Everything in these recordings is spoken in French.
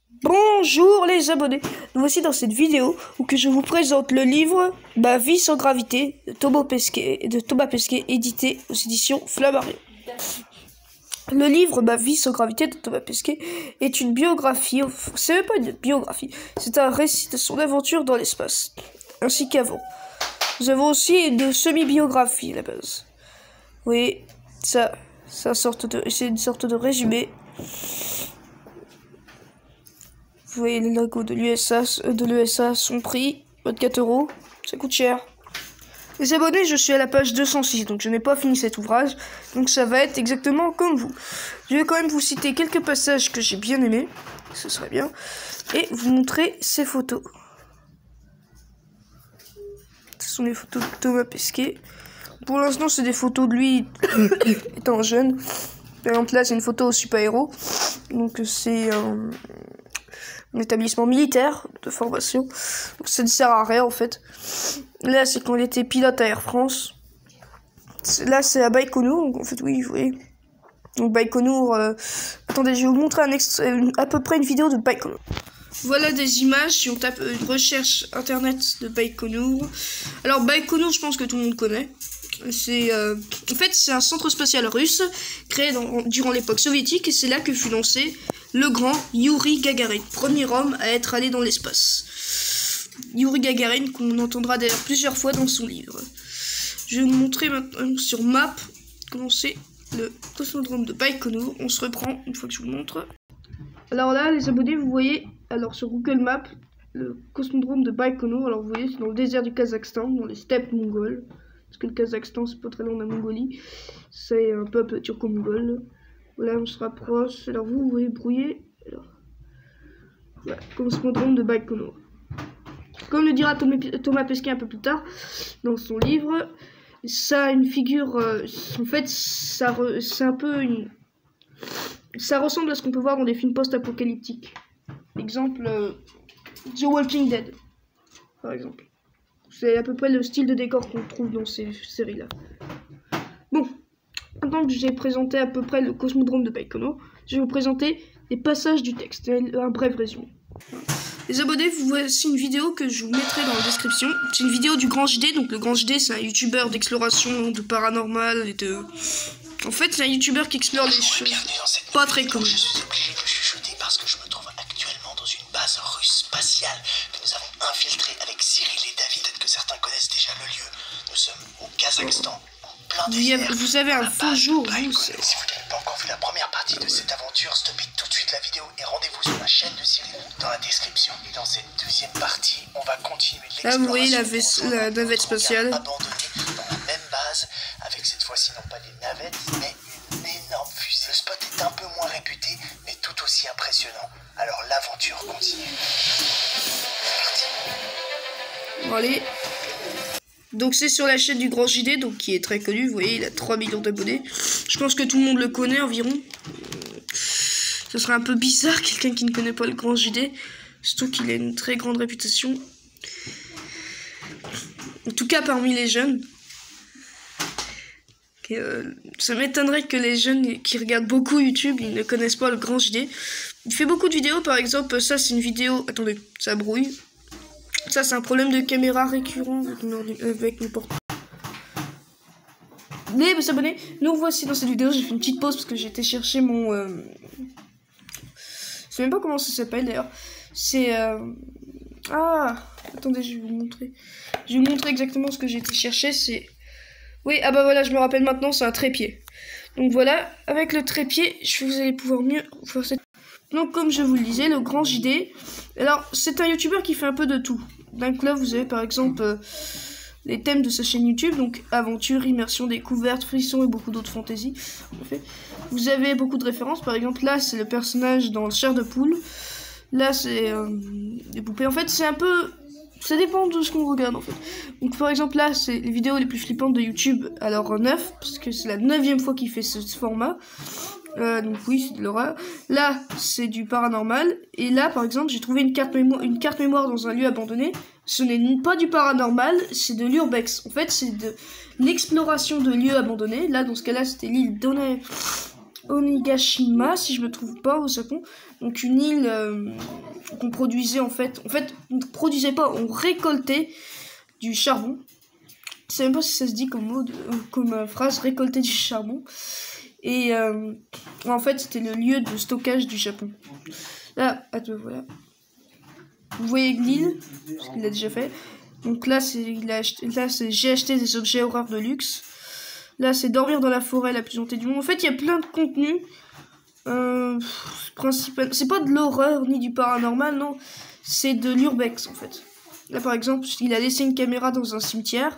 Bonjour les abonnés, nous voici dans cette vidéo où que je vous présente le livre Ma vie sans gravité de Thomas Pesquet, édité aux éditions Flammarion. Le livre Ma vie sans gravité de Thomas Pesquet est une biographie, c'est même pas une biographie, c'est un récit de son aventure dans l'espace, ainsi qu'avant. Nous avons aussi une semi-biographie à la base. Oui, c'est une sorte de résumé. Vous voyez les logos de l'USA, son prix, 24 €, ça coûte cher. Les abonnés, je suis à la page 206, donc je n'ai pas fini cet ouvrage, donc ça va être exactement comme vous. Je vais quand même vous citer quelques passages que j'ai bien aimés, ce serait bien, et vous montrer ces photos. Ce sont les photos de Thomas Pesquet. Pour l'instant, c'est des photos de lui étant jeune. Par exemple, là, c'est une photo au super-héros, donc c'est un établissement militaire de formation, donc ça ne sert à rien en fait. Là c'est quand il était pilote à Air France. Là c'est à Baïkonour, donc en fait oui vous voyez. Donc Baïkonour, attendez je vais vous montrer à peu près une vidéo de Baïkonour. Voilà des images si on tape une recherche internet de Baïkonour. Alors Baïkonour je pense que tout le monde connaît. C'est en fait c'est un centre spatial russe créé durant l'époque soviétique et c'est là que fut lancé le grand Youri Gagarin, premier homme à être allé dans l'espace. Youri Gagarin qu'on entendra d'ailleurs plusieurs fois dans son livre. Je vais vous montrer maintenant sur map comment c'est le cosmodrome de Baïkonour. On se reprend une fois que je vous montre. Alors là les abonnés vous voyez alors sur Google Maps le cosmodrome de Baïkonour. Alors vous voyez c'est dans le désert du Kazakhstan, dans les steppes mongoles. Parce que le Kazakhstan c'est pas très loin de la Mongolie, c'est un peuple turco-mongol. Voilà, on se rapproche. Alors vous voyez brouillé. Alors, voilà, cosmodrome de Baïkonour. Comme le dira Thomas Pesquet un peu plus tard dans son livre, ça a une figure. En fait, c'est un peu une. Ça ressemble à ce qu'on peut voir dans des films post-apocalyptiques. Exemple, The Walking Dead, par exemple. C'est à peu près le style de décor qu'on trouve dans ces séries-là. Bon, maintenant que j'ai présenté à peu près le cosmodrome de Baïkonour, je vais vous présenter les passages du texte, un bref résumé. Les abonnés, vous voici une vidéo que je vous mettrai dans la description. C'est une vidéo du Grand JD, donc le Grand JD c'est un youtubeur d'exploration, de paranormal et de... En fait c'est un youtubeur qui explore des choses pas très communes. Je suis obligé de chuchoter parce que je me trouve actuellement dans une base russe spatiale que nous avons infiltrée avec Cyril et David, que certains connaissent déjà le lieu. Nous sommes au Kazakhstan, en plein désert. Vous avez un faux jour, vous. Si vous n'avez pas encore vu la première partie de cette aventure, stoppez tout de suite la vidéo et rendez-vous sur la chaîne de Cyril dans la description. Et dans cette deuxième partie, on va continuer l'exploration. Là, vous voyez la navette spatiale. Abandonnée dans la même base, avec cette fois-ci non pas des navettes, mais une énorme fusée. Le spot est un peu moins réputé, mais tout aussi impressionnant. Alors l'aventure continue. Bon, allez. Donc c'est sur la chaîne du Grand JD, donc qui est très connu, vous voyez, il a 3 millions d'abonnés. Je pense que tout le monde le connaît environ. Ce serait un peu bizarre, quelqu'un qui ne connaît pas le Grand JD. Surtout qu'il a une très grande réputation. En tout cas parmi les jeunes. Ça m'étonnerait que les jeunes qui regardent beaucoup YouTube, ils ne connaissent pas le Grand JD. Il fait beaucoup de vidéos, par exemple, ça c'est une vidéo... Attendez, ça brouille. Ça c'est un problème de caméra récurrent avec mon portable. Mais vous abonnez, nous voici dans cette vidéo, j'ai fait une petite pause parce que j'ai été chercher mon... Je sais même pas comment ça s'appelle d'ailleurs. C'est... Ah, attendez, je vais vous montrer. Je vais vous montrer exactement ce que j'ai été chercher, c'est... Oui, ah bah voilà, je me rappelle maintenant, c'est un trépied. Donc voilà, avec le trépied, vous allez pouvoir mieux faire cette... Donc comme je vous le disais, le Grand JD, alors c'est un youtubeur qui fait un peu de tout. Donc là vous avez par exemple les thèmes de sa chaîne YouTube, donc aventure, immersion, découverte, frisson et beaucoup d'autres fantaisies. En fait. Vous avez beaucoup de références, par exemple là c'est le personnage dans Chair de poule, là c'est des poupées. En fait c'est un peu... Ça dépend de ce qu'on regarde en fait. Donc par exemple là c'est les vidéos les plus flippantes de YouTube à l'heure 9, parce que c'est la 9e fois qu'il fait ce format. Donc oui c'est de l'horreur. Là c'est du paranormal. Et là par exemple j'ai trouvé une carte mémoire dans un lieu abandonné. Ce n'est pas du paranormal, c'est de l'urbex. En fait c'est de l'exploration de lieux abandonnés. Là dans ce cas là c'était l'île Onigashima, si je me trompe pas, au Japon. Donc une île qu'on produisait en fait, on ne produisait pas, on récoltait du charbon. Je sais même pas si ça se dit comme mot, comme phrase, récolter du charbon. Et en fait, c'était le lieu de stockage du Japon. Là, attends, voilà. Vous voyez l'île, parce qu'il l'a déjà fait. Donc là, j'ai acheté des objets horreurs de luxe. Là, c'est dormir dans la forêt la plus hantée du monde. En fait, il y a plein de contenus. C'est pas de l'horreur ni du paranormal, non. C'est de l'urbex, en fait. Là, par exemple, il a laissé une caméra dans un cimetière.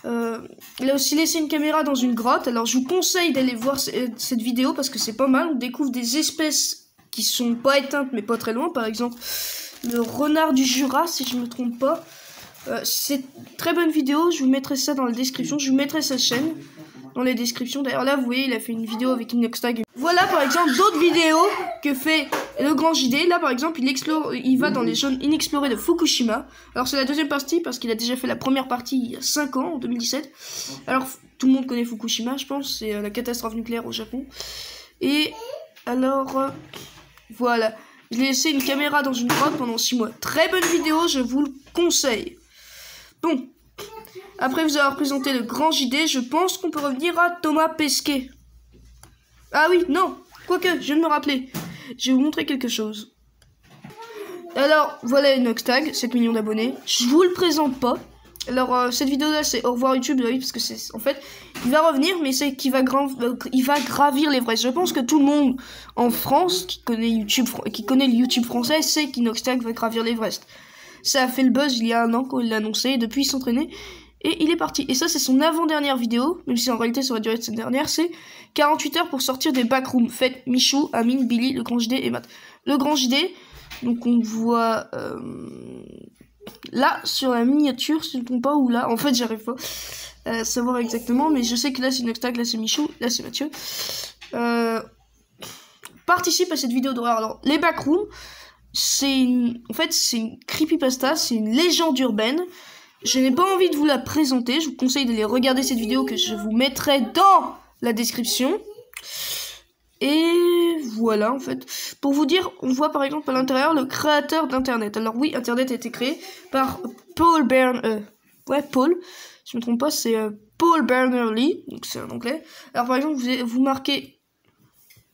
Il a aussi laissé une caméra dans une grotte. Alors, je vous conseille d'aller voir cette vidéo parce que c'est pas mal. On découvre des espèces qui sont pas éteintes, mais pas très loin. Par exemple, le renard du Jura, si je me trompe pas. C'est une très bonne vidéo. Je vous mettrai ça dans la description. Je vous mettrai sa chaîne dans les descriptions. D'ailleurs, là, vous voyez, il a fait une vidéo avec Inoxtag. Voilà, par exemple, d'autres vidéos que fait le Grand JD. Là, par exemple, il va dans les zones inexplorées de Fukushima. Alors, c'est la deuxième partie parce qu'il a déjà fait la première partie il y a 5 ans, en 2017. Alors, tout le monde connaît Fukushima, je pense. C'est la catastrophe nucléaire au Japon. Et alors, voilà. Je l'ai laissé une caméra dans une grotte pendant 6 mois. Très bonne vidéo, je vous le conseille. Bon. Après vous avoir présenté le Grand JD, je pense qu'on peut revenir à Thomas Pesquet. Ah oui, non, quoique, je viens de me rappeler. Je vais vous montrer quelque chose. Alors, voilà Inoxtag, 7 millions d'abonnés. Je vous le présente pas. Alors, cette vidéo-là, c'est au revoir YouTube, oui, parce que c'est... En fait, il va revenir, mais c'est qu'il va, il va gravir l'Everest. Je pense que tout le monde en France, qui connaît le YouTube français, sait qu'Inoxtag va gravir l'Everest. Ça a fait le buzz il y a un an quand il l'a annoncé, et depuis il s'entraînait. Et il est parti. Et ça, c'est son avant-dernière vidéo, même si en réalité ça aurait dû être cette dernière, c'est 48 heures pour sortir des backrooms. Faites Michou, Amine, Billy, le Grand JD et Matt. Le Grand JD, donc on voit là, sur la miniature, si je ne me trompe pas, ou là, en fait j'arrive pas à savoir exactement, mais je sais que là c'est Inoxtag, là c'est Michou, là c'est Mathieu. Participe à cette vidéo d'horreur. Alors, les backrooms, en fait, c'est une creepypasta, c'est une légende urbaine. Je n'ai pas envie de vous la présenter. Je vous conseille d'aller regarder cette vidéo que je vous mettrai dans la description. Et voilà, en fait. Pour vous dire, on voit par exemple à l'intérieur le créateur d'Internet. Alors oui, Internet a été créé par Paul Berners-Lee. Si je me trompe pas, c'est Paul Berners-Lee. Donc c'est un anglais. Alors par exemple, vous marquez...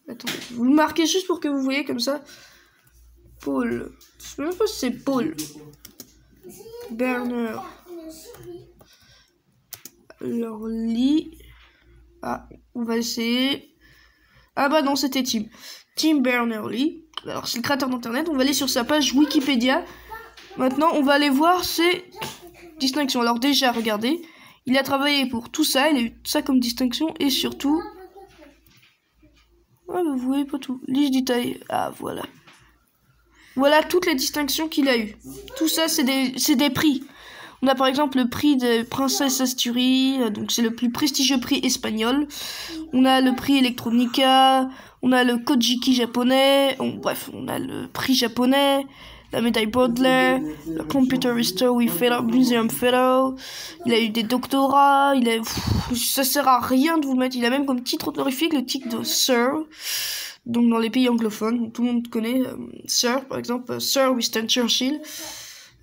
Attendez, vous le marquez juste pour que vous voyez comme ça. Paul... Je sais même pas si c'est Paul Berners. Alors, Lee. Ah, on va essayer. Ah bah non, c'était Tim Berners-Lee. Alors, c'est le créateur d'Internet. On va aller sur sa page Wikipédia. Maintenant, on va aller voir ses distinctions. Alors déjà, regardez. Il a travaillé pour tout ça. Il a eu ça comme distinction. Et surtout... Ah, vous voyez pas tout. Liste détail. Ah, voilà. Voilà toutes les distinctions qu'il a eues. Tout ça, c'est des prix. On a par exemple le prix de Princesse Asturie, donc c'est le plus prestigieux prix espagnol. On a le prix Electronica, on a le Kojiki japonais, bref, on a le prix japonais, la médaille Baudelaire, le Computer History Museum Fellow. Il a eu des doctorats, ça sert à rien de vous le mettre. Il a même comme titre honorifique le titre de Sir. Donc dans les pays anglophones, tout le monde connaît Sir, par exemple, Sir Winston Churchill.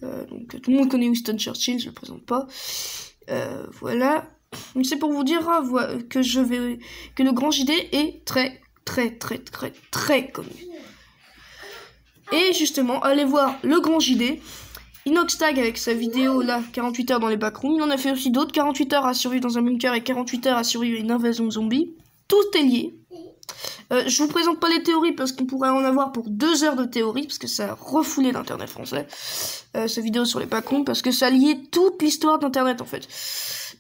Donc tout le monde connaît Winston Churchill, je le présente pas. Voilà. C'est pour vous dire que le Grand JD est très connu. Et justement, allez voir le Grand JD. Inoxtag avec sa vidéo là, 48 heures dans les backrooms. Il en a fait aussi d'autres, 48 heures à survivre dans un bunker et 48 heures à survivre à une invasion zombie. Tout est lié. Je vous présente pas les théories parce qu'on pourrait en avoir pour 2 heures de théorie parce que ça a refoulé l'internet français. Cette vidéo sur les backrooms parce que ça liait toute l'histoire d'internet en fait.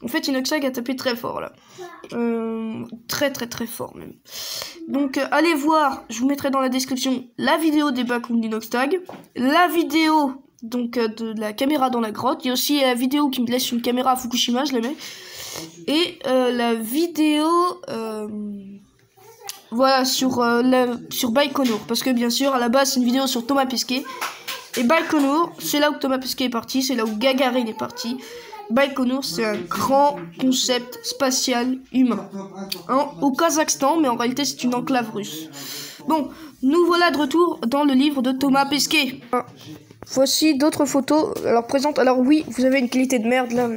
En fait, Inoxtag a tapé très fort là. Très fort même. Donc allez voir, je vous mettrai dans la description la vidéo des backrooms d'Inoxtag, la vidéo donc de la caméra dans la grotte. Il y a aussi la vidéo qui me laisse une caméra à Fukushima, je la mets. Et la vidéo voilà sur Baïkonour, parce que bien sûr à la base c'est une vidéo sur Thomas Pesquet et Baïkonour, c'est là où Thomas Pesquet est parti, c'est là où Gagarin est parti. Baïkonour, c'est un grand concept spatial humain. Hein, au Kazakhstan, mais en réalité, c'est une enclave russe. Bon, nous voilà de retour dans le livre de Thomas Pesquet. Voici d'autres photos. Alors, présente. Alors, oui, vous avez une qualité de merde là.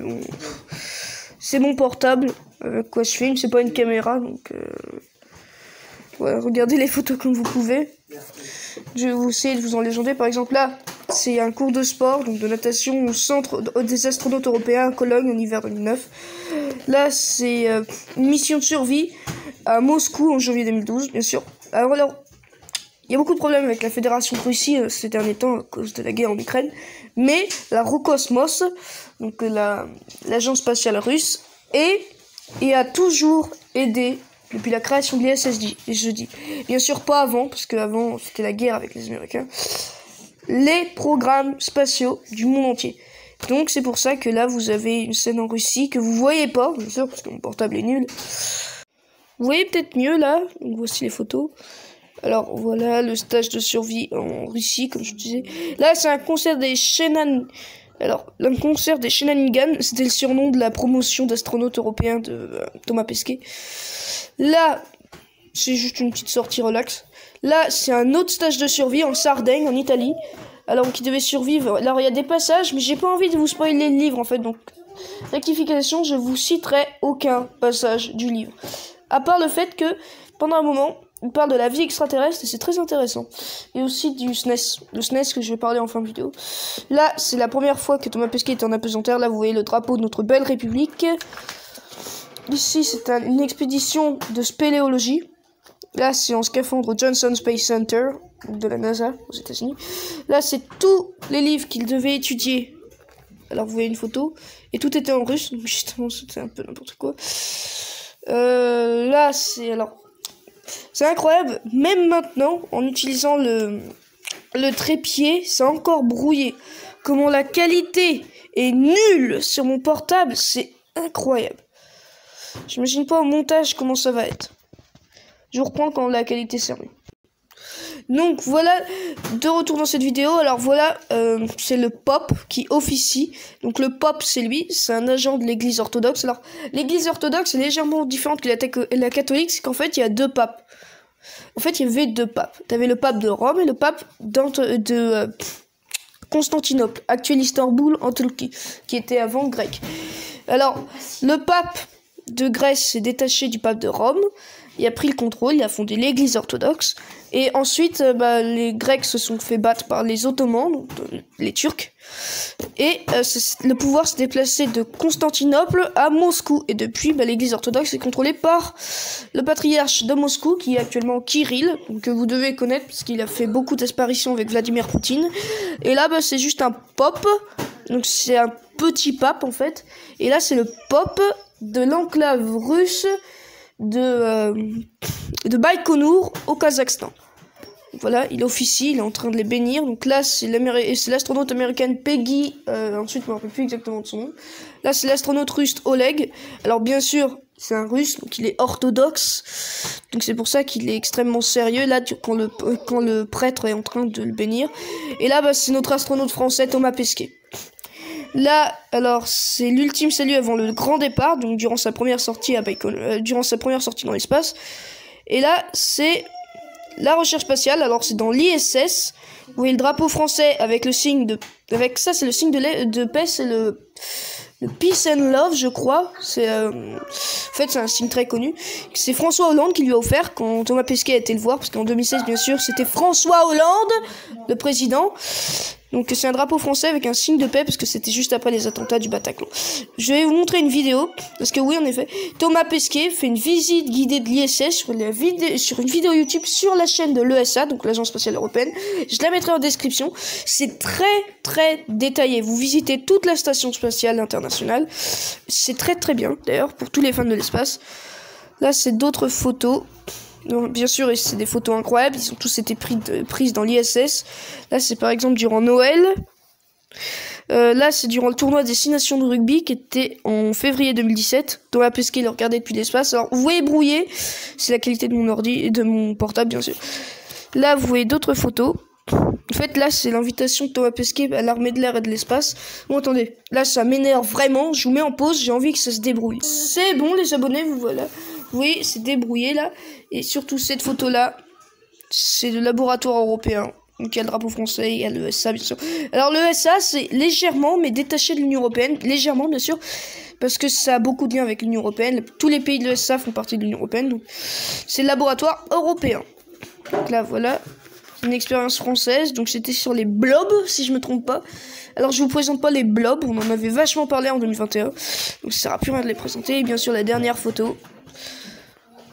C'est mon portable. Avec quoi je filme, c'est pas une caméra. Donc, voilà, regardez les photos comme vous pouvez. Je vais vous essayer de vous en légender. Par exemple, là, c'est un cours de sport, donc de natation au centre des astronautes européens à Cologne en hiver 2009. Là, c'est une mission de survie à Moscou en janvier 2012, bien sûr. Alors, il y a beaucoup de problèmes avec la Fédération de Russie ces derniers temps à cause de la guerre en Ukraine. Mais la Roscosmos, donc l'agence spatiale russe, et a toujours aidé depuis la création de l'ISS, je dis. Bien sûr, pas avant, parce qu'avant, c'était la guerre avec les Américains. Les programmes spatiaux du monde entier. Donc, c'est pour ça que là, vous avez une scène en Russie que vous voyez pas, bien sûr, parce que mon portable est nul. Vous voyez peut-être mieux, là. Donc, voici les photos. Alors, voilà le stage de survie en Russie, comme je disais. Là, c'est un concert des Shenanigans. Alors, le concert des Shenanigans, c'était le surnom de la promotion d'astronautes européens de Thomas Pesquet. Là, c'est juste une petite sortie relax. Là, c'est un autre stage de survie en Sardaigne, en Italie. Alors, qui devait survivre. Alors, il y a des passages, mais j'ai pas envie de vous spoiler le livre, en fait. Donc, rectification, je vous citerai aucun passage du livre. À part le fait que, pendant un moment, il parle de la vie extraterrestre et c'est très intéressant. Et aussi du SNES. Le SNES que je vais parler en fin de vidéo. Là, c'est la première fois que Thomas Pesquet est en apesanteur. Là, vous voyez le drapeau de notre belle République. Ici, c'est une expédition de spéléologie. Là, c'est en scaphandre au Johnson Space Center de la NASA aux États-Unis. Là, c'est tous les livres qu'il devait étudier. Alors, vous voyez une photo. Et tout était en russe. Donc, justement, c'était un peu n'importe quoi. Là, c'est incroyable, même maintenant, en utilisant le trépied, c'est encore brouillé. Comment la qualité est nulle sur mon portable, c'est incroyable. J'imagine pas au montage comment ça va être. Je reprends quand la qualité s'est remise. Donc voilà, de retour dans cette vidéo. Alors voilà, c'est le Pope qui officie. Donc le Pope, c'est lui, c'est un agent de l'église orthodoxe. Alors l'église orthodoxe est légèrement différente que la catholique, c'est qu'en fait il y a deux papes. En fait il y avait deux papes. T'avais le pape de Rome et le pape de Constantinople, actuel Istanbul en Turquie, qui était avant grec. Alors le pape de Grèce s'est détaché du pape de Rome. Il a pris le contrôle, il a fondé l'église orthodoxe. Et ensuite, les Grecs se sont fait battre par les Ottomans, donc les Turcs. Et le pouvoir s'est déplacé de Constantinople à Moscou. Et depuis, l'église orthodoxe est contrôlée par le patriarche de Moscou, qui est actuellement Kirill, que vous devez connaître, parce qu'il a fait beaucoup d'apparitions avec Vladimir Poutine. Et là, c'est juste un pope. Donc c'est un petit pape, en fait. Et là, c'est le pope de l'enclave russe de Baïkonour au Kazakhstan. Voilà, il officie, il est en train de les bénir. Donc là, c'est l'astronaute américaine Peggy. Ensuite, je ne me rappelle plus exactement de son nom. Là, c'est l'astronaute russe Oleg. Alors, bien sûr, c'est un russe, donc il est orthodoxe. Donc c'est pour ça qu'il est extrêmement sérieux. Là, quand le prêtre est en train de le bénir. Et là, c'est notre astronaute français Thomas Pesquet. Là, alors, c'est l'ultime salut avant le grand départ, donc durant sa première sortie dans l'espace. Et là, c'est la recherche spatiale. Alors, c'est dans l'ISS. Vous voyez le drapeau français avec le signe c'est le signe de paix, c'est le Peace and Love, je crois. En fait, c'est un signe très connu. C'est François Hollande qui lui a offert quand Thomas Pesquet a été le voir, parce qu'en 2016, bien sûr, c'était François Hollande, le président. Donc c'est un drapeau français avec un signe de paix, parce que c'était juste après les attentats du Bataclan. Je vais vous montrer une vidéo, parce que oui, en effet, Thomas Pesquet fait une visite guidée de l'ISS sur une vidéo YouTube sur la chaîne de l'ESA, donc l'Agence Spatiale Européenne. Je la mettrai en description. C'est très très détaillé. Vous visitez toute la station spatiale internationale. C'est très très bien, d'ailleurs, pour tous les fans de l'espace. Là, c'est d'autres photos. Donc, bien sûr, c'est des photos incroyables. Ils ont tous été prises dans l'ISS. Là, c'est par exemple durant Noël. Là, c'est durant le tournoi des 6 nations de rugby qui était en février 2017. Thomas Pesquet le regardait depuis l'espace. Alors, vous voyez brouillé. C'est la qualité de mon ordi et de mon portable, bien sûr. Là, vous voyez d'autres photos. En fait, là, c'est l'invitation de Thomas Pesquet à l'armée de l'air et de l'espace. Bon, attendez, là, ça m'énerve vraiment. Je vous mets en pause, j'ai envie que ça se débrouille. C'est bon, les abonnés, vous voilà. Oui, c'est débrouillé, là. Et surtout, cette photo-là, c'est le laboratoire européen. Donc, il y a le drapeau français, il y a l'ESA, bien sûr. Alors, l'ESA, c'est légèrement, mais détaché de l'Union européenne. Légèrement, bien sûr, parce que ça a beaucoup de liens avec l'Union européenne. Tous les pays de l'ESA font partie de l'Union européenne. Donc, c'est le laboratoire européen. Donc là, voilà. Une expérience française, donc c'était sur les blobs, si je me trompe pas. Alors je vous présente pas les blobs, on en avait vachement parlé en 2021, donc ça sert à plus rien de les présenter. Et bien sûr la dernière photo,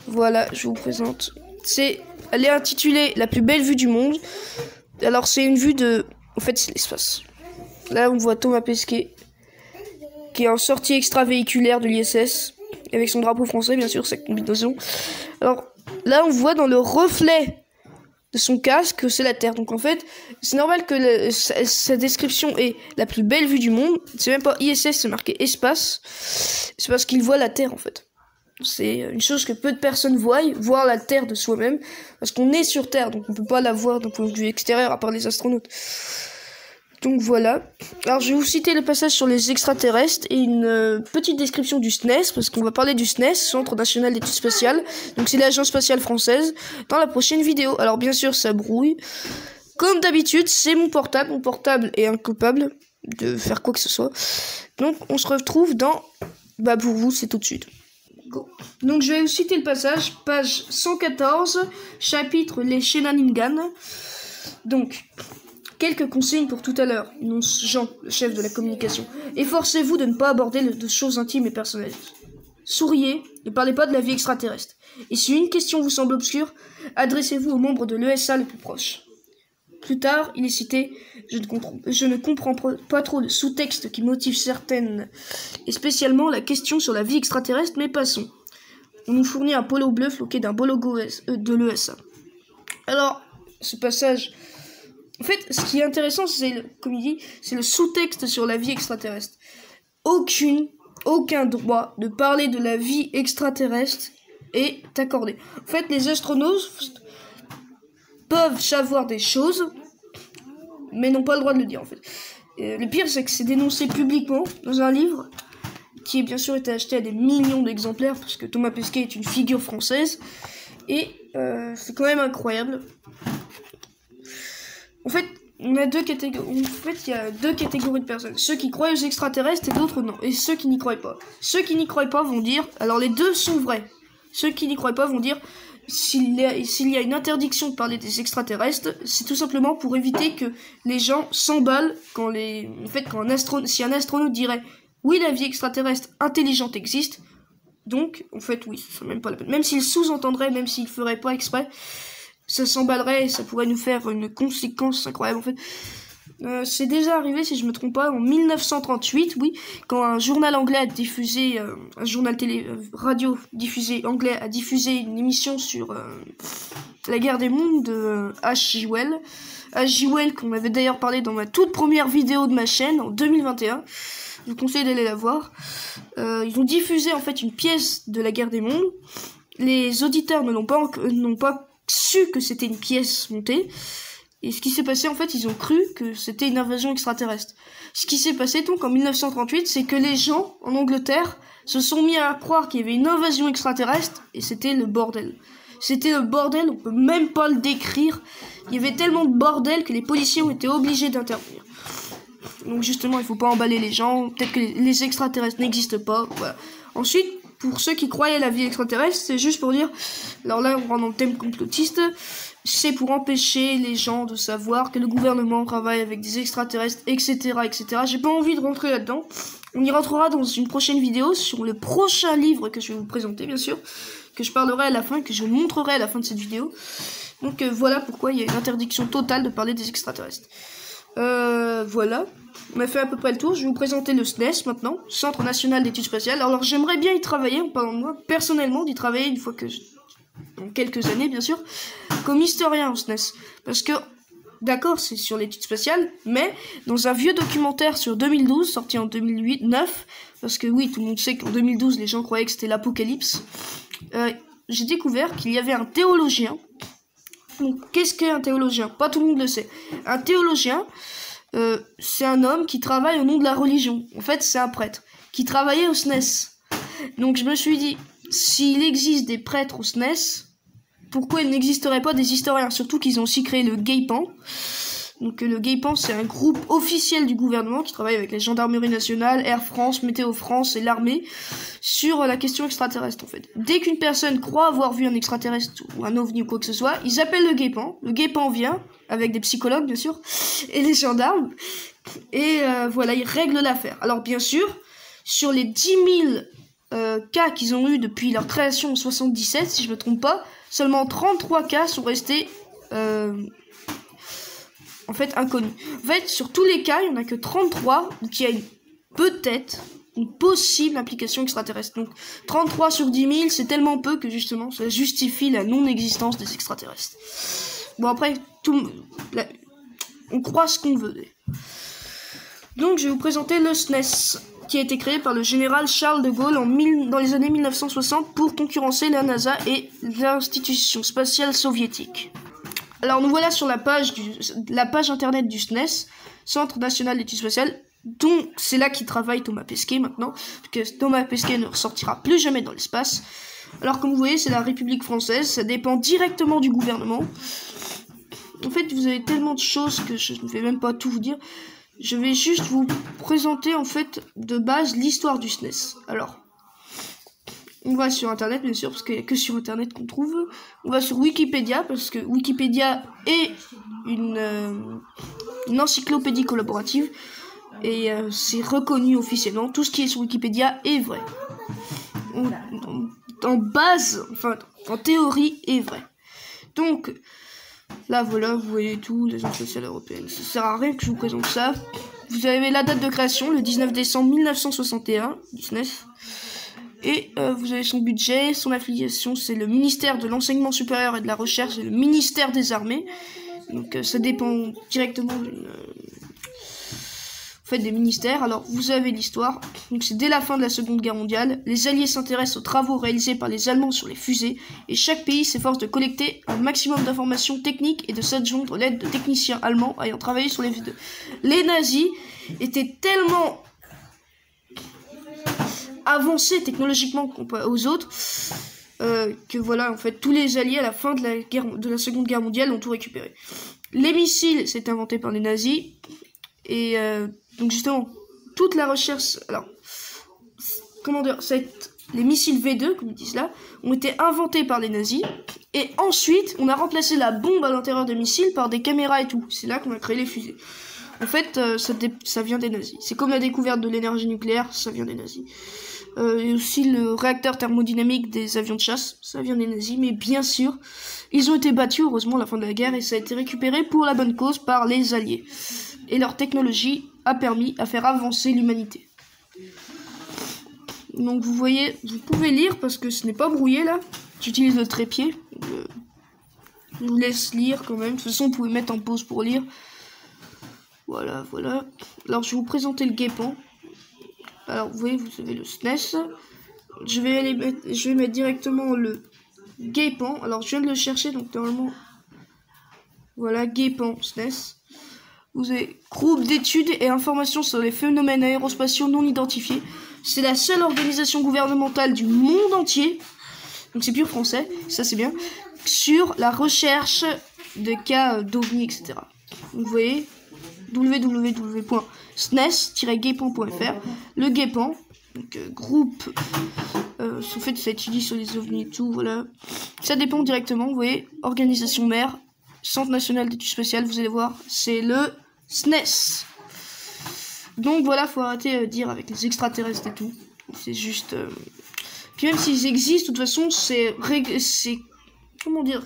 voilà, je vous présente. Elle est intitulée La plus belle vue du monde. Alors c'est une vue de, en fait c'est l'espace. Là on voit Thomas Pesquet, qui est en sortie extravéhiculaire de l'ISS, avec son drapeau français bien sûr, sa combinaison. Alors là on voit dans le reflet de son casque que c'est la Terre. Donc en fait, c'est normal que sa description est la plus belle vue du monde. C'est même pas ISS, c'est marqué espace. C'est parce qu'il voit la Terre en fait. C'est une chose que peu de personnes voient, voir la Terre de soi-même, parce qu'on est sur Terre, donc on peut pas la voir d'un point de vue extérieur à part les astronautes. Donc voilà. Alors je vais vous citer le passage sur les extraterrestres et une petite description du SNES, parce qu'on va parler du SNES, Centre National d'Études Spatiales. Donc c'est l'agence spatiale française, dans la prochaine vidéo. Alors bien sûr ça brouille. Comme d'habitude, c'est mon portable. Mon portable est incapable de faire quoi que ce soit. Donc on se retrouve dans... Bah pour vous, c'est tout de suite. Go. Donc je vais vous citer le passage, page 114, chapitre Les Shenanigans. Donc... Quelques consignes pour tout à l'heure, annonce Jean, le chef de la communication. Efforcez-vous de ne pas aborder de choses intimes et personnelles. Souriez, ne parlez pas de la vie extraterrestre. Et si une question vous semble obscure, adressez-vous aux membres de l'ESA le plus proche. Plus tard, il est cité « Je ne comprends pas trop le sous-texte qui motive certaines, et spécialement la question sur la vie extraterrestre, mais passons. » On nous fournit un polo bleu floqué d'un beau logo de l'ESA. Alors, ce passage... En fait, ce qui est intéressant, comme il dit, c'est le sous-texte sur la vie extraterrestre. Aucun droit de parler de la vie extraterrestre est accordé. En fait, les astronautes peuvent savoir des choses, mais n'ont pas le droit de le dire, en fait. Le pire, c'est que c'est dénoncé publiquement dans un livre qui, bien sûr, été acheté à des millions d'exemplaires, parce que Thomas Pesquet est une figure française, et c'est quand même incroyable. En fait, on a deux catégories. En fait, il y a deux catégories de personnes. Ceux qui croient aux extraterrestres et d'autres non. Et ceux qui n'y croient pas. Ceux qui n'y croient pas vont dire... Alors, les deux sont vrais. Ceux qui n'y croient pas vont dire... S'il y a une interdiction de parler des extraterrestres, c'est tout simplement pour éviter que les gens s'emballent quand si un astronaute dirait « Oui, la vie extraterrestre intelligente existe », donc, en fait, oui, c'est même pas la peine. Même s'il sous-entendrait, même s'il ferait pas exprès... ça s'emballerait et ça pourrait nous faire une conséquence incroyable en fait. C'est déjà arrivé, si je me trompe pas, en 1938, oui, quand un journal anglais a diffusé, un journal radio diffusé anglais a diffusé une émission sur la guerre des mondes de H.G. Wells. H.G. Wells, qu'on avait d'ailleurs parlé dans ma toute première vidéo de ma chaîne en 2021. Je vous conseille d'aller la voir. Ils ont diffusé en fait une pièce de la guerre des mondes. Les auditeurs n'ont pas su que c'était une pièce montée, et ce qui s'est passé en fait, ils ont cru que c'était une invasion extraterrestre. Ce qui s'est passé donc en 1938, c'est que les gens en Angleterre se sont mis à croire qu'il y avait une invasion extraterrestre, et c'était le bordel. C'était le bordel, on peut même pas le décrire. Il y avait tellement de bordel que les policiers ont été obligés d'intervenir. Donc justement, il faut pas emballer les gens, peut-être que les extraterrestres n'existent pas, voilà. Ensuite, pour ceux qui croyaient à la vie extraterrestre, c'est juste pour dire, alors là on rentre dans le thème complotiste, c'est pour empêcher les gens de savoir que le gouvernement travaille avec des extraterrestres, etc., etc. J'ai pas envie de rentrer là-dedans. On y rentrera dans une prochaine vidéo sur le prochain livre que je vais vous présenter, bien sûr, que je parlerai à la fin, que je vous montrerai à la fin de cette vidéo. Donc voilà pourquoi il y a une interdiction totale de parler des extraterrestres. Voilà. On a fait à peu près le tour. Je vais vous présenter le SNES maintenant, Centre National d'Études Spatiales. Alors j'aimerais bien y travailler, en parlant de moi, personnellement, d'y travailler une fois que... dans quelques années, bien sûr, comme historien au SNES. Parce que, d'accord, c'est sur l'étude spatiale, mais dans un vieux documentaire sur 2012, sorti en 2008-9, parce que oui, tout le monde sait qu'en 2012, les gens croyaient que c'était l'apocalypse, j'ai découvert qu'il y avait un théologien Donc, qu'est-ce qu'un théologien? Pas tout le monde le sait. Un théologien, c'est un homme qui travaille au nom de la religion. En fait, c'est un prêtre qui travaillait au SNES. Donc, je me suis dit, s'il existe des prêtres au SNES, pourquoi il n'existerait pas des historiens? Surtout qu'ils ont aussi créé le GAYPAN. Donc le GAYPAN, c'est un groupe officiel du gouvernement qui travaille avec les gendarmeries nationales, Air France, Météo France et l'armée sur la question extraterrestre en fait. Dès qu'une personne croit avoir vu un extraterrestre ou un ovni ou quoi que ce soit, ils appellent le GAYPAN. Le GAYPAN vient, avec des psychologues bien sûr, et les gendarmes, et voilà, ils règlent l'affaire. Alors bien sûr, sur les 10 000 cas qu'ils ont eu depuis leur création en 77, si je me trompe pas, seulement 33 cas sont restés en fait inconnus. En fait, sur tous les cas, il n'y en a que 33 où il y a peut-être une possible implication extraterrestre. Donc 33 sur 10 000, c'est tellement peu que justement, ça justifie la non-existence des extraterrestres. Bon après, on croit ce qu'on veut. Donc je vais vous présenter le SNES, qui a été créé par le général Charles de Gaulle dans les années 1960 pour concurrencer la NASA et l'institution spatiale soviétique. Alors nous voilà sur la page internet du SNES, Centre National d'Études Spatiales, dont c'est là qu'il travaille Thomas Pesquet maintenant, parce que Thomas Pesquet ne ressortira plus jamais dans l'espace. Alors comme vous voyez, c'est la République française, ça dépend directement du gouvernement. En fait, vous avez tellement de choses que je ne vais même pas tout vous dire. Je vais juste vous présenter en fait de base l'histoire du SNES. Alors, on va sur internet bien sûr, parce qu'il n'y a que sur internet qu'on trouve. On va sur Wikipédia, parce que Wikipédia est une encyclopédie collaborative. Et c'est reconnu officiellement. Tout ce qui est sur Wikipédia est vrai. En base, enfin en théorie, est vrai. Donc, là voilà, vous voyez tout, les agences spatiales européennes. Ça sert à rien que je vous présente ça. Vous avez la date de création, le 19 décembre 1961, du SNES. Et vous avez son budget, son affiliation, c'est le ministère de l'Enseignement supérieur et de la Recherche et le ministère des Armées. Donc ça dépend directement des ministères. Alors vous avez l'histoire. Donc c'est dès la fin de la Seconde Guerre mondiale. Les Alliés s'intéressent aux travaux réalisés par les Allemands sur les fusées. Et chaque pays s'efforce de collecter un maximum d'informations techniques et de s'adjoindre l'aide de techniciens allemands ayant travaillé sur les fusées. Les nazis étaient tellement avancés technologiquement aux autres que voilà, en fait, tous les alliés à la fin de la Seconde Guerre mondiale ont tout récupéré. Les missiles, c'est inventé par les nazis. Et donc justement, toute la recherche, alors, comment dire, les missiles V2, comme ils disent là, ont été inventés par les nazis. Et ensuite, on a remplacé la bombe à l'intérieur des missiles par des caméras et tout. C'est là qu'on a créé les fusées. En fait, ça vient des nazis. C'est comme la découverte de l'énergie nucléaire, ça vient des nazis. Et aussi le réacteur thermodynamique des avions de chasse, ça vient des nazis. Mais bien sûr, ils ont été battus, heureusement, à la fin de la guerre, et ça a été récupéré pour la bonne cause par les Alliés. Et leur technologie a permis à faire avancer l'humanité. Donc vous voyez, vous pouvez lire parce que ce n'est pas brouillé là. J'utilise le trépied. Je vous laisse lire quand même. De toute façon, vous pouvez mettre en pause pour lire. Voilà, voilà. Alors je vais vous présenter le GAYPAN. Alors vous voyez, vous avez le SNES. Je vais mettre directement le GAYPAN. Alors je viens de le chercher, donc normalement, voilà, GAYPAN SNES. Vous avez groupe d'études et informations sur les phénomènes aérospatiaux non identifiés. C'est la seule organisation gouvernementale du monde entier, donc c'est pur français, ça c'est bien, sur la recherche de cas d'OVNI, etc. Donc vous voyez, www.snes-gaypan.fr, le GAYPAN, donc groupe, en fait ça étudie sur les OVNI et tout, voilà. Ça dépend directement, vous voyez, organisation mère, Centre National d'Études Spatiales, vous allez voir, c'est le SNES. Donc voilà, faut arrêter de dire avec les extraterrestres et tout. C'est juste... Puis même s'ils existent, de toute façon, c'est... Comment dire,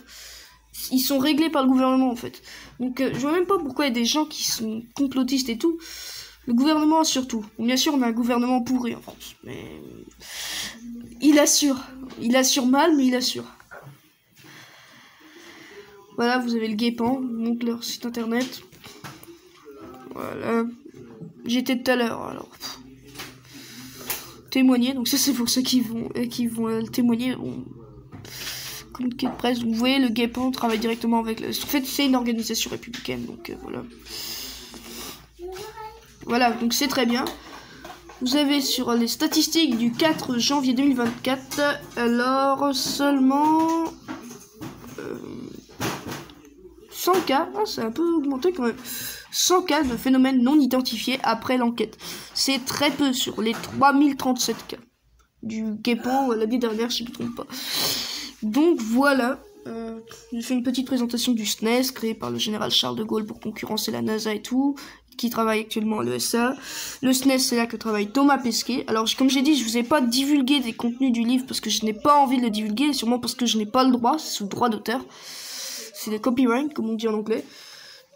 ils sont réglés par le gouvernement, en fait. Donc je vois même pas pourquoi il y a des gens qui sont complotistes et tout. Le gouvernement assure tout. Bon, bien sûr, on a un gouvernement pourri en France. Mais... il assure. Il assure mal, mais il assure. Voilà, vous avez le GAYPAN. Donc leur site internet. Voilà. J'étais tout à l'heure, alors. Témoigner, donc ça c'est pour ceux qui vont témoigner. communiqué de presse. Donc, vous voyez, le Guépon travaille directement avec... En fait, c'est une organisation républicaine, donc voilà. Voilà, donc c'est très bien. Vous avez sur les statistiques du 4 janvier 2024, alors seulement 100 cas, c'est un peu augmenté quand même, 100 cas de phénomènes non identifiés après l'enquête. C'est très peu sur les 3037 cas du Guépon l'année dernière, si je ne me trompe pas. Donc voilà, j'ai fait une petite présentation du SNES, créé par le général Charles de Gaulle pour concurrencer la NASA et tout, qui travaille actuellement à l'ESA. Le SNES, c'est là que travaille Thomas Pesquet. Alors, comme j'ai dit, je vous ai pas divulgué des contenus du livre parce que je n'ai pas envie de le divulguer, sûrement parce que je n'ai pas le droit, c'est sous droit d'auteur. C'est des copyright, comme on dit en anglais.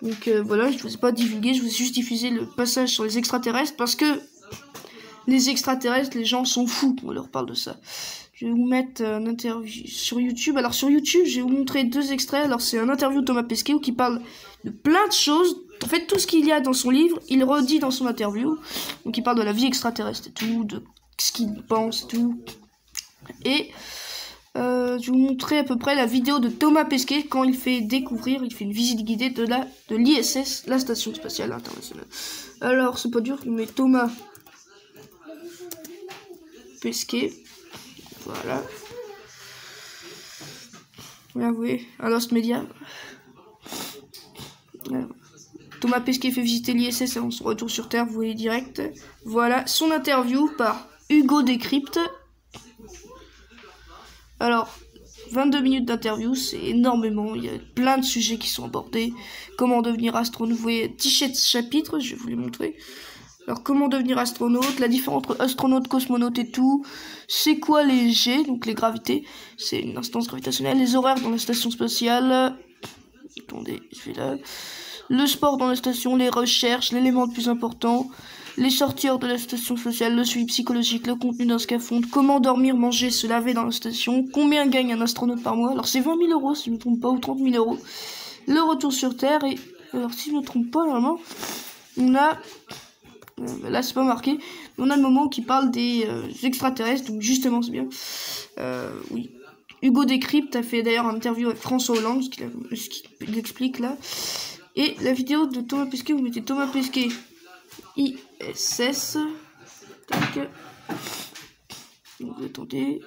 Donc voilà, je ne vous ai pas divulgué, je vous ai juste diffusé le passage sur les extraterrestres parce que les extraterrestres, les gens sont fous quand on leur parle de ça. Je vais vous mettre une interview sur YouTube. Alors sur YouTube, je vais vous montrer 2 extraits. Alors c'est un interview de Thomas Pesquet qui parle de plein de choses. En fait, tout ce qu'il y a dans son livre, il redit dans son interview. Donc il parle de la vie extraterrestre et tout, de ce qu'il pense et tout. Et je vais vous montrer à peu près la vidéo de Thomas Pesquet quand il fait découvrir, il fait une visite guidée de l'ISS, la Station Spatiale Internationale. Alors c'est pas dur, mais Thomas Pesquet. Voilà. Là, vous voyez, à Lost Media. Thomas Pesquet fait visiter l'ISS avant son retour sur Terre, vous voyez direct. Voilà, son interview par Hugo Décrypte. Alors, 22 minutes d'interview, c'est énormément. Il y a plein de sujets qui sont abordés. Comment devenir astronaute, vous voyez 17 chapitres, je vais vous les montrer. Alors, comment devenir astronaute, la différence entre astronaute, cosmonaute et tout. C'est quoi les G, donc les gravités. C'est une instance gravitationnelle. Les horaires dans la station spatiale. Attendez, je vais là. Le sport dans la station, les recherches, l'élément le plus important. Les sorties hors de la station spatiale, le suivi psychologique, le contenu d'un scaphandre. Comment dormir, manger, se laver dans la station. Combien gagne un astronaute par mois. Alors, c'est 20 000 euros, si je ne me trompe pas, ou 30 000 euros. Le retour sur Terre. Et alors, si je ne me trompe pas, normalement, on a... là c'est pas marqué, on a le moment qui parle des extraterrestres, donc justement c'est bien. Oui. Hugo Décrypte a fait d'ailleurs une interview avec François Hollande, ce qu'il explique là. Et la vidéo de Thomas Pesquet, vous mettez Thomas Pesquet ISS. Tac. Donc, attendez.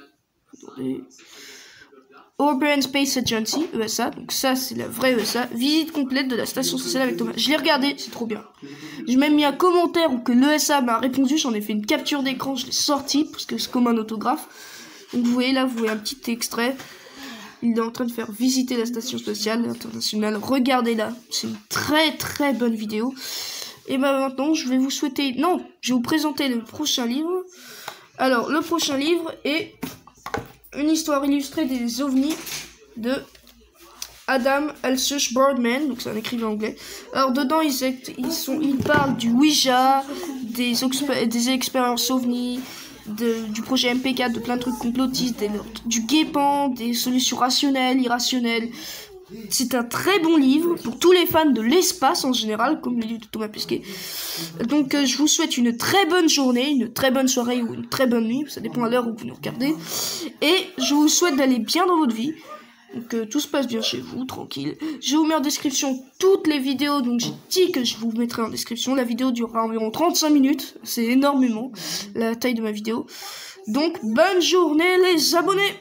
European Space Agency, ESA, donc ça c'est la vraie ESA, visite complète de la station spatiale avec Thomas. Je l'ai regardé, c'est trop bien. J'ai même mis un commentaire où que l'ESA m'a répondu, j'en ai fait une capture d'écran, je l'ai sorti, parce que c'est comme un autographe. Donc vous voyez là, vous voyez un petit extrait. Il est en train de faire visiter la station spatiale internationale. Regardez là, c'est une très très bonne vidéo. Et bah maintenant, je vais vous souhaiter... Non, je vais vous présenter le prochain livre. Alors, le prochain livre est... une histoire illustrée des ovnis de Adam Alsush Boardman, donc c'est un écrivain anglais. Alors dedans ils parlent du Ouija, des expériences ovnis, du projet MP4, de plein de trucs complotistes, du Guépant, des solutions rationnelles, irrationnelles. C'est un très bon livre pour tous les fans de l'espace en général, comme les livres de Thomas Pesquet. Donc je vous souhaite une très bonne journée, une très bonne soirée ou une très bonne nuit, ça dépend à l'heure où vous nous regardez. Et je vous souhaite d'aller bien dans votre vie, donc tout se passe bien chez vous, tranquille. Je vous mets en description toutes les vidéos, donc j'ai dit que je vous mettrai en description. La vidéo durera environ 35 minutes, c'est énormément la taille de ma vidéo. Donc bonne journée les abonnés!